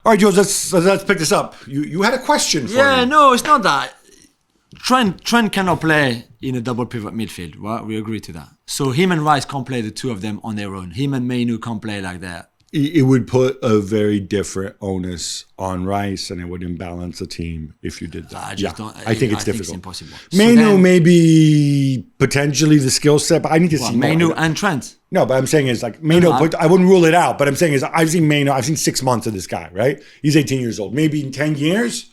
All right, Jules, let's pick this up. You had a question for me. Yeah, no, it's not that. Trent cannot play in a double pivot midfield, right? We agree to that. So him and Rice can't play, the two of them on their own. Him and Mainu can't play like that. It would put a very different onus on Rice, and it would imbalance the team if you did that. I think it's difficult. It's impossible. Mainu may be potentially the skill set, but I need to see Mainu more. and Trent. No, but I'm saying is like Mainu. I wouldn't rule it out, but I'm saying is I've seen Mainu. I've seen 6 months of this guy. Right, he's 18 years old. Maybe in 10 years,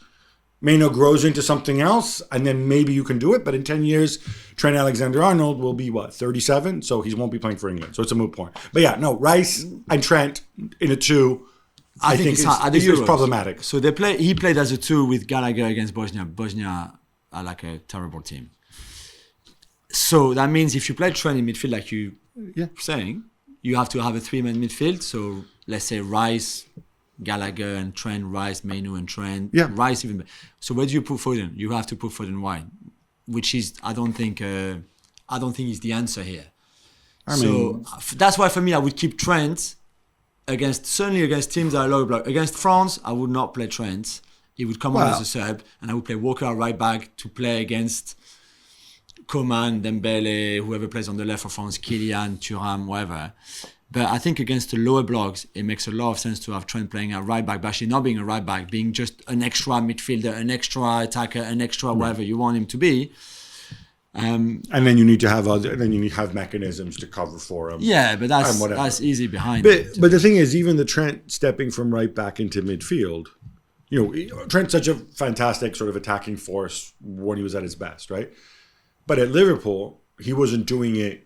Mainu grows into something else, and then maybe you can do it. But in 10 years, Trent Alexander-Arnold will be 37, so he won't be playing for England. So it's a moot point. But yeah, no, Rice and Trent in a two, I think it's problematic. So he played as a two with Gallagher against Bosnia. Bosnia are like a terrible team. So that means if you play Trent in midfield, like you saying, you have to have a 3-man midfield. So let's say Rice, Gallagher and Trent, Rice, Mainu and Trent, Rice even. So where do you put Foden? You have to put Foden wide, which is I don't think is the answer here. That's why for me I would keep Trent certainly against teams that are low block. Against France, I would not play Trent. He would come on as a sub, and I would play Walker at right back to play against Coman, Dembele, whoever plays on the left for France, Kylian, Thuram, whatever. But I think against the lower blocks, it makes a lot of sense to have Trent playing at right back, but actually not being a right back, being just an extra midfielder, an extra attacker, an extra whatever you want him to be. And then you need to have mechanisms to cover for him. Yeah, but that's easy behind. But the thing is, even the Trent stepping from right back into midfield, Trent's such a fantastic sort of attacking force when he was at his best, right? But at Liverpool, he wasn't doing it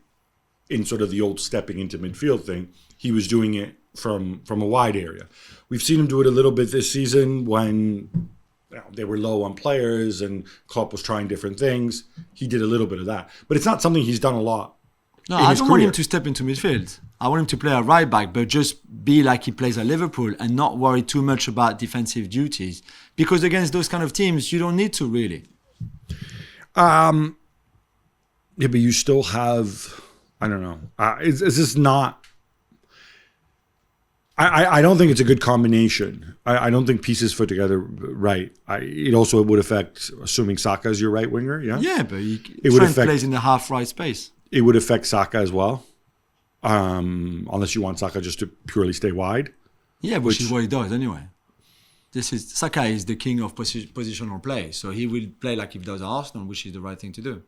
in sort of the old stepping into midfield thing. He was doing it from a wide area. We've seen him do it a little bit this season when they were low on players and Klopp was trying different things. He did a little bit of that. But it's not something he's done a lot. No, I don't want him to step into midfield. I want him to play at right back, but just be like he plays at Liverpool and not worry too much about defensive duties. Because against those kind of teams, you don't need to really. Yeah, but you still have... I don't know. Is this not... I don't think it's a good combination. I don't think pieces fit together right. It also would affect, assuming Saka is your right winger, yeah? Yeah, but Trent plays in the half-right space. It would affect Saka as well, unless you want Saka just to purely stay wide. Yeah, which is what he does anyway. Saka is the king of positional play, so he will play like he does at Arsenal, which is the right thing to do.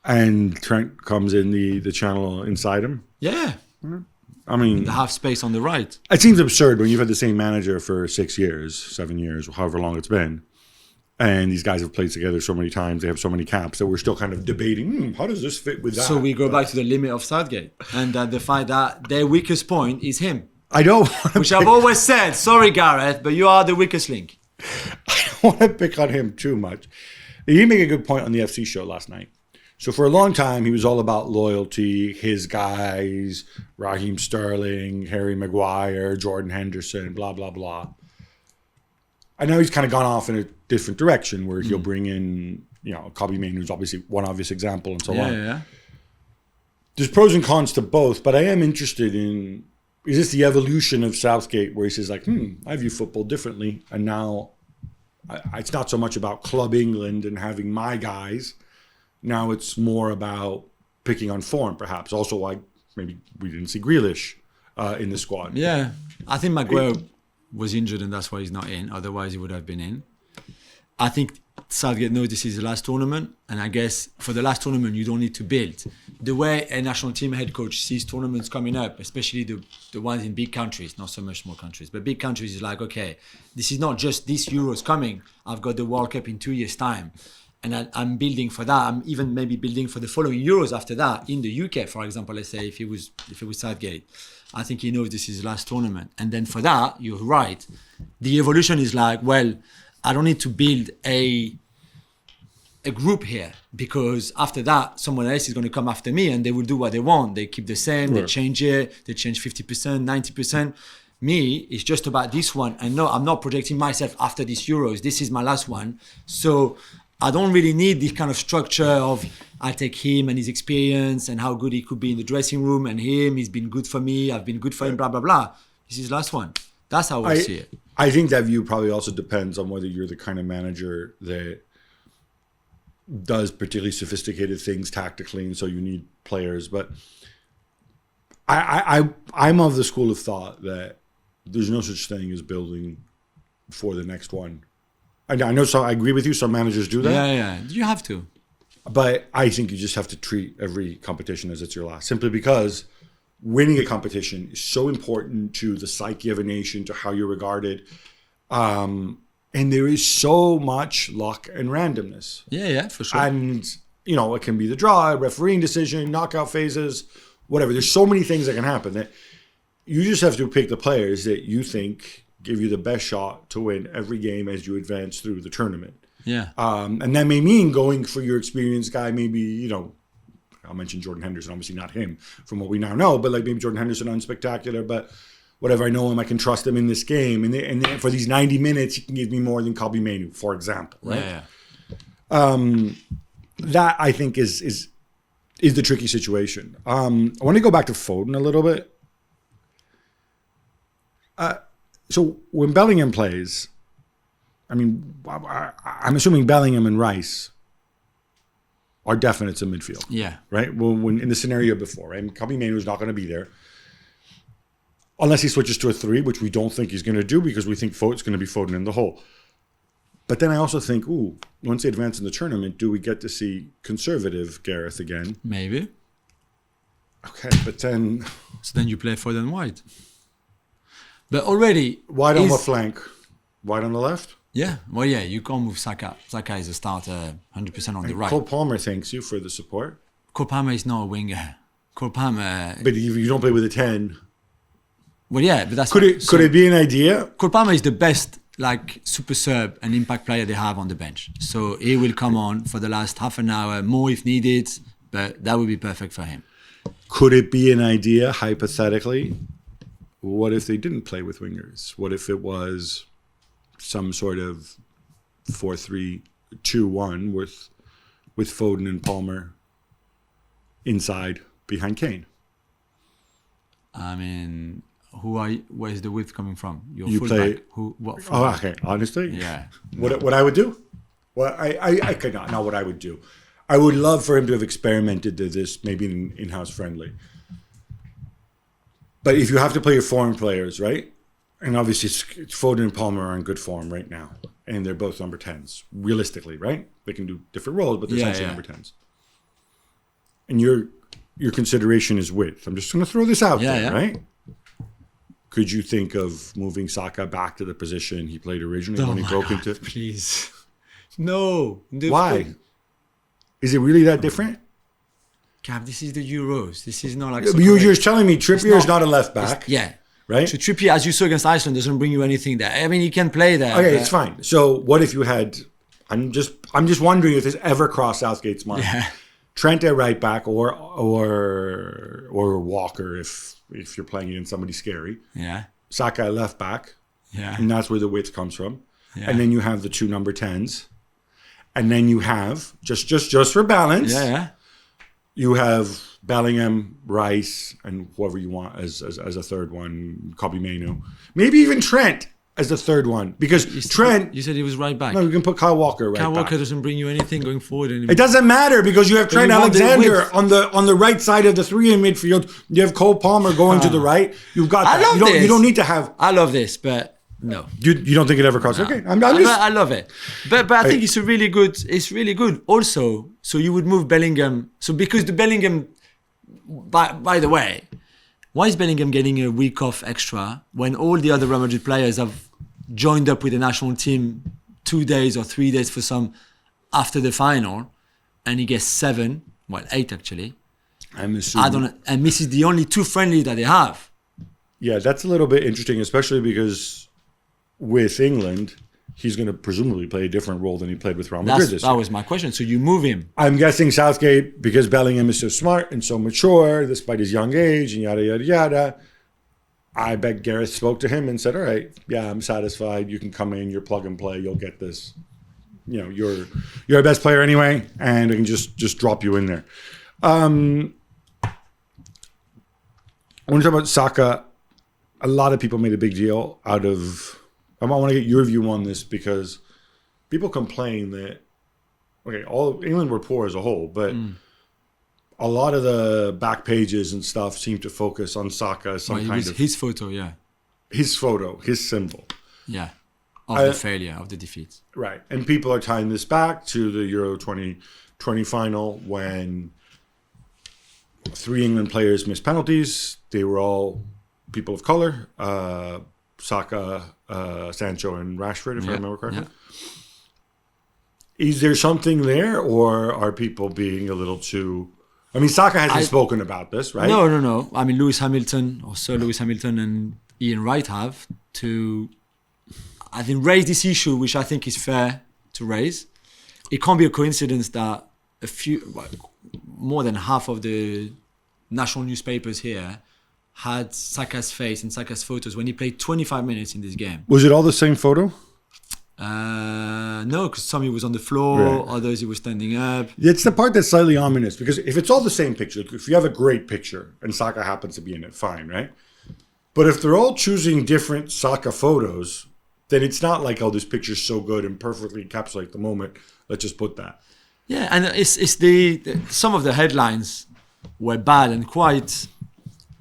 And Trent comes in the channel inside him? Yeah. I mean... the half space on the right. It seems absurd when you've had the same manager for 6 years, 7 years, however long it's been. And these guys have played together so many times, they have so many caps, that we're still kind of debating, how does this fit with that? So we go back to the limit of Southgate. And the fact that their weakest point is him. I don't Which I've always said, sorry Gareth, but you are the weakest link. I don't want to pick on him too much. He made a good point on the FC show last night. So for a long time, he was all about loyalty, his guys, Raheem Sterling, Harry Maguire, Jordan Henderson, blah, blah, blah. And now he's kind of gone off in a different direction where he'll bring in, Kobbie Mainoo, who's obviously one obvious example and so on. Yeah. There's pros and cons to both, but I am interested in, is this the evolution of Southgate where he says like, I view football differently. And now it's not so much about Club England and having my guys. Now it's more about picking on form, perhaps. Also, why maybe we didn't see Grealish in the squad. Yeah, I think Maguire was injured and that's why he's not in. Otherwise, he would have been in. I think Southgate knows this is the last tournament. And I guess for the last tournament, you don't need to build. The way a national team head coach sees tournaments coming up, especially the ones in big countries, not so much small countries, but big countries is like, okay, this is not just this Euros coming. I've got the World Cup in 2 years' time. And I'm building for that. I'm even maybe building for the following Euros after that. In the UK, for example, let's say if it was Southgate, I think he knows this is his last tournament. And then for that, you're right. The evolution is like, well, I don't need to build a group here because after that, someone else is going to come after me and they will do what they want. They keep the same, They change it, they change 50%, 90%. Me, it's just about this one. And no, I'm not projecting myself after these Euros. This is my last one. So I don't really need this kind of structure of I take him and his experience and how good he could be in the dressing room and he's been good for me, I've been good for him, blah, blah, blah. This is his last one. That's how I see it. I think that view probably also depends on whether you're the kind of manager that does particularly sophisticated things tactically, and so you need players. But I'm of the school of thought that there's no such thing as building for the next one. I know, so I agree with you. Some managers do that. Yeah. You have to. But I think you just have to treat every competition as it's your last, simply because winning a competition is so important to the psyche of a nation, to how you're regarded. And there is so much luck and randomness. Yeah, for sure. And, it can be the draw, refereeing decision, knockout phases, whatever. There's so many things that can happen that you just have to pick the players that you think give you the best shot to win every game as you advance through the tournament. Yeah. And that may mean going for your experienced guy, maybe, I'll mention Jordan Henderson, obviously not him from what we now know, but like maybe Jordan Henderson unspectacular, but whatever, I know him, I can trust him in this game. And for these 90 minutes, he can give me more than Kobbie Mainoo, for example, right? Yeah. That I think is the tricky situation. I want to go back to Foden a little bit. So when Bellingham plays, I'm assuming Bellingham and Rice are definites in midfield. Yeah. Right? Well, when in the scenario before, right? Kobbie Mainoo is not going to be there. Unless he switches to a 3, which we don't think he's going to do because we think it's going to be Foden in the hole. But then I also think, once they advance in the tournament, do we get to see conservative Gareth again? Maybe. Okay, but then... So then you play Foden wide. But already... Wide on the flank. Wide on the left? Yeah. Well, yeah, you can't move Saka. Saka is a starter 100% on the right. Cole Palmer thanks you for the support. Cole Palmer is not a winger. Cole Palmer... But you don't play with a 10. Well, yeah, but that's... Could it be an idea? Cole Palmer is the best, super sub and impact player they have on the bench. So he will come on for the last half an hour, more if needed, but that would be perfect for him. Could it be an idea, hypothetically? What if they didn't play with wingers? What if it was some sort of 4-3-2-1 with Foden and Palmer inside behind Kane? I mean, where's the width coming from? You play. Okay. Honestly, yeah. What I would do? Well, I could not what I would do. I would love for him to have experimented to this, maybe in-house friendly. But if you have to play your foreign players, right? And obviously, it's Foden and Palmer are in good form right now, and they're both number 10s. Realistically, right? They can do different roles, but they're essentially number 10s. And your consideration is width. I'm just going to throw this out there, right? Could you think of moving Saka back to the position he played originally when he broke into? Please, no. Why? Is it really that different? Gab, this is the Euros. This is not like... You're just telling me Trippier is not a left back. Yeah. Right? So Trippier, as you saw against Iceland, doesn't bring you anything there. I mean, he can play there. Okay, it's fine. So what if you had... I'm just wondering if this ever crossed Southgate's mind. Yeah. Trent at right back or Walker if you're playing against somebody scary. Yeah. Saka at left back. Yeah. And that's where the width comes from. Yeah. And then you have the 2 number 10s. And then you have, just for balance... Yeah. You have Bellingham, Rice, and whoever you want as a third one, Kobbie Mainoo. Maybe even Trent as the third one. Because Trent... You said he was right back. No, you can put Kyle Walker right back. Kyle Walker doesn't bring you anything going forward anymore. It doesn't matter because you have Trent Alexander on the right side of the 3 in midfield. You have Cole Palmer going to the right. You've got that. You don't need to have... I love this, but... No, you don't think it ever crossed? No. Okay, I love it, but I think it's really good. It's really good. Also, so you would move Bellingham. So because the Bellingham, by the way, why is Bellingham getting a week off extra when all the other Real Madrid players have joined up with the national team 2 days or 3 days for some after the final, and he gets 8 actually. I'm assuming. And this is the only 2 friendlies that they have. Yeah, that's a little bit interesting, especially because. With England, he's going to presumably play a different role than he played with Real Madrid this year. That was my question. So you move him. I'm guessing Southgate, because Bellingham is so smart and so mature, despite his young age and yada, yada, yada. I bet Gareth spoke to him and said, all right, yeah, I'm satisfied. You can come in, you're plug and play. You'll get this. You're our best player anyway, and I can just drop you in there. I want to talk about Saka. A lot of people made a big deal out of I want to get your view on this because people complain that all England were poor as a whole, but a lot of the back pages and stuff seem to focus on Saka as some kind of his photo, yeah, his symbol, yeah, of the failure, of the defeat, right? And people are tying this back to the Euro 2020 final when 3 England players missed penalties. They were all people of color: Saka, Sancho, and Rashford, if I remember correctly. Yeah. Is there something there, or are people being a little too... I mean, Saka hasn't spoken about this, right? No. I mean, Sir Lewis Hamilton and Ian Wright have to, I think, raise this issue, which I think is fair to raise. It can't be a coincidence that more than half of the national newspapers here had Saka's face and Saka's photos when he played 25 minutes in this game. Was it all the same photo? No, because some he was on the floor, right. Others he was standing up. It's the part that's slightly ominous because if it's all the same picture, if you have a great picture and Saka happens to be in it, fine, right? But if they're all choosing different Saka photos, then it's not like, oh, this picture's so good and perfectly encapsulate the moment. Let's just put that. Yeah, and it's the some of the headlines were bad and quite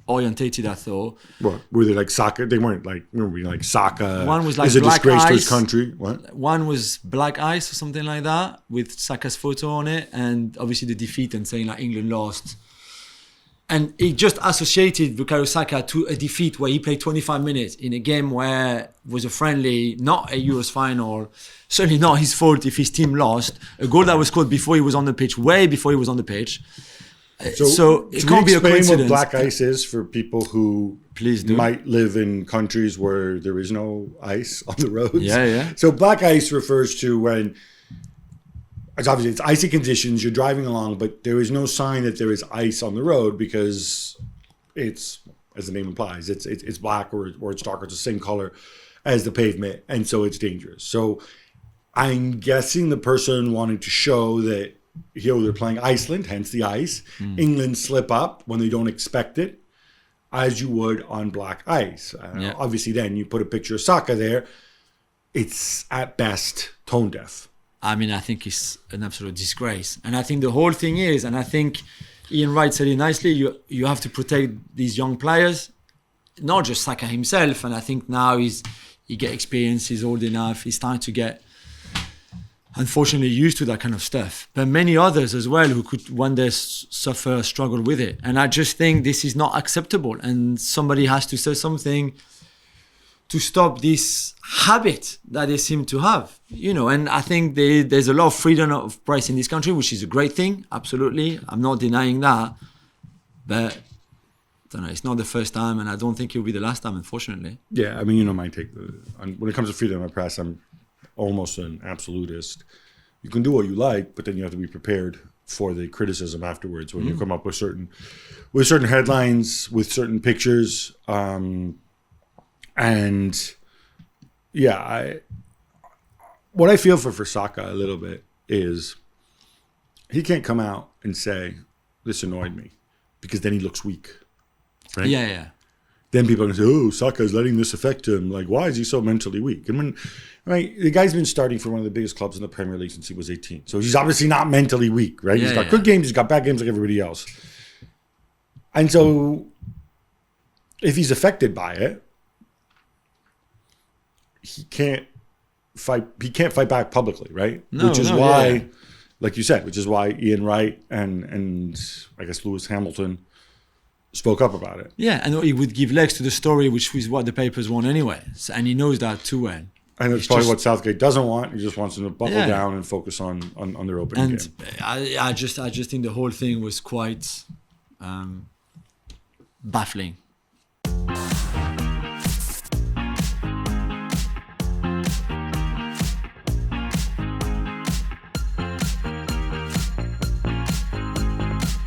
orientated, I thought. What were they like? Saka? They weren't like. Remember, like Saka. One was like is a black disgrace ice. to his country. What? One was black ice or something like that with Saka's photo on it, and obviously the defeat and saying like England lost. And he just associated Bukayo Saka to a defeat where he played 25 minutes in a game where it was a friendly, not a Euros final. Certainly not his fault if his team lost. A goal that was scored before he was on the pitch, way before he was on the pitch. So it can't be a coincidence. What black ice is for people who might live in countries where there is no ice on the roads. Yeah. So black ice refers to when it's icy conditions. You're driving along, but there is no sign that there is ice on the road because it's, as the name implies, it's black or it's dark. It's the same color as the pavement, and so it's dangerous. So I'm guessing the person wanted to show that. Here they're playing Iceland, hence the ice. England slip up when they don't expect it, as you would on black ice. Obviously, then you put a picture of Saka there. It's at best tone deaf. I mean, I think it's an absolute disgrace. And I think the whole thing is, and I think Ian Wright said it nicely, you have to protect these young players, not just Saka himself. And I think now he get experience, he's old enough, he's starting to get unfortunately used to that kind of stuff, but many others as well who could one day struggle with it. And I just think this is not acceptable, and somebody has to say something to stop this habit that they seem to have, and I think there's a lot of freedom of press in this country, which is a great thing, absolutely, I'm not denying that, but I don't know, it's not the first time, and I don't think it'll be the last time, unfortunately. Yeah, I mean, my take when it comes to freedom of press, I'm almost an absolutist. You can do what you like, but then you have to be prepared for the criticism afterwards when you come up with certain headlines, with certain pictures. What I feel for Saka a little bit is he can't come out and say, this annoyed me, because then he looks weak. Right? Yeah. Then people are going to say, oh, Saka's letting this affect him. Like, why is he so mentally weak? And the guy's been starting for one of the biggest clubs in the Premier League since he was 18. So he's obviously not mentally weak, right? He's got good games, he's got bad games like everybody else. And so if he's affected by it, he can't fight back publicly, right? Like you said, which is why Ian Wright and I guess Lewis Hamilton spoke up about it. Yeah, and he would give legs to the story, which is what the papers want anyway. And he knows that too well. And it's probably what Southgate doesn't want. He just wants them to buckle down and focus on their opening game. I just think the whole thing was quite baffling.